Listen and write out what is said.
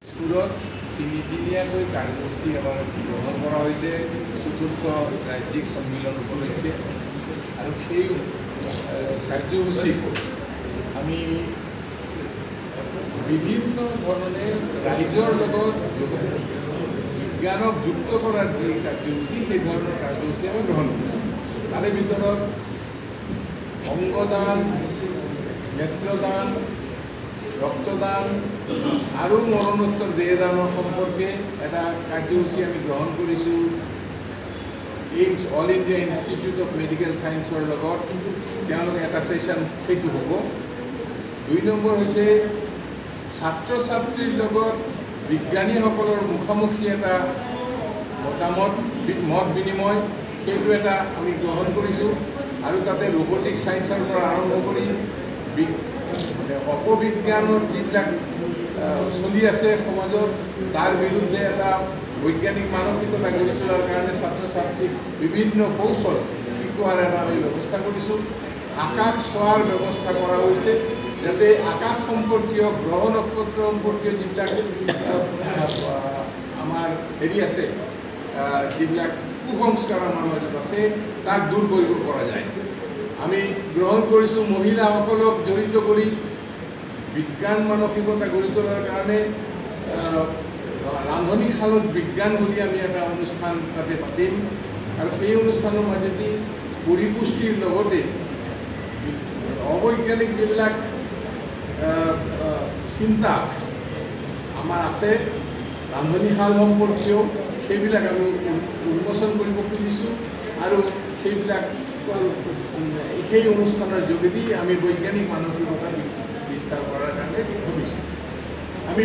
স্কুলত তিনিদিনীয়াকৈ কাৰ্যসূচী আমাৰ গ্ৰহণ কৰা হৈছে চতুৰ্থ ৰাজ্যিক সন্মিলন উপলক্ষে আৰু সেই কাৰ্যসূচীক আমি বিভিন্ন ধৰণে ৰাইজৰ লগত বিজ্ঞানক যুক্ত কৰাৰ যি কাৰ্যসূচী সেই ধৰণৰ কাৰ্যসূচী আমি গ্ৰহণ কৰিছোঁ। তাৰে ভিতৰত অংগদান, নেত্ৰদান, ৰক্তদান আৰু মৰণোত্তৰ দেহদানৰ সম্পৰ্কে এটা কাৰ্যসূচী আমি গ্ৰহণ কৰিছোঁ AIIMS all India institute of medical ছায়েন্সৰ লগত তেওঁলোকে এটা ছেশ্যন সেইটো হ'ব। 2 নম্বৰ হৈছে ছাত্ৰ ছাত্ৰীৰ লগত বিজ্ঞানীসকলৰ মুখামুখি এটা মত বিনিময় সেইটো এটা আমি গ্ৰহণ কৰিছোঁ আৰু তাতে ৰবটিক ছায়েন্সৰ পৰা আৰম্ভ কৰি অপবিজ্ঞানৰ যিবিলাক চলি আছে সমাজত তাৰ বিৰুদ্ধে এটা বৈজ্ঞানিক মানসিকতা গঢ়ি তোলাৰ কাৰণে ছাত্ৰ ছাত্ৰীক বিভিন্ন কৌশল শিকোৱাৰ এটা আমি ব্যৱস্থা কৰিছোঁ। আকাশ চোৱাৰ ব্যৱস্থা কৰা হৈছে যাতে আকাশ সম্পৰ্কীয় গ্ৰহ নক্ষত্ৰ সম্পৰ্কীয় যিবিলাক আমাৰ আছে যিবিলাক কুসংস্কাৰ আমাৰ মাজত আছে তাক দূৰ কৰিব পৰা যায়। আমি গ্ৰহণ কৰিছোঁ মহিলাসকলক জড়িত কৰি বিজ্ঞান মানসিকতা গঢ়ি তোলাৰ কাৰণে ৰান্ধনীশালত বিজ্ঞান বুলি আমি এটা অনুষ্ঠান তাতে পাতিম আৰু সেই অনুষ্ঠানৰ মাজেদি পৰিপুষ্টিৰ লগতে অবৈজ্ঞানিক যিবিলাক চিন্তা আমাৰ আছে ৰান্ধনীশাল সম্পৰ্কীয় সেইবিলাক আমি উন্মোচন কৰিব খুজিছোঁ আৰু সেইবিলাক সেই অনুষ্ঠানৰ যোগেদি আমি বৈজ্ঞানিক মানসিকতা বিস্তাৰ কৰাৰ কাৰণে ভাবিছোঁ। আমি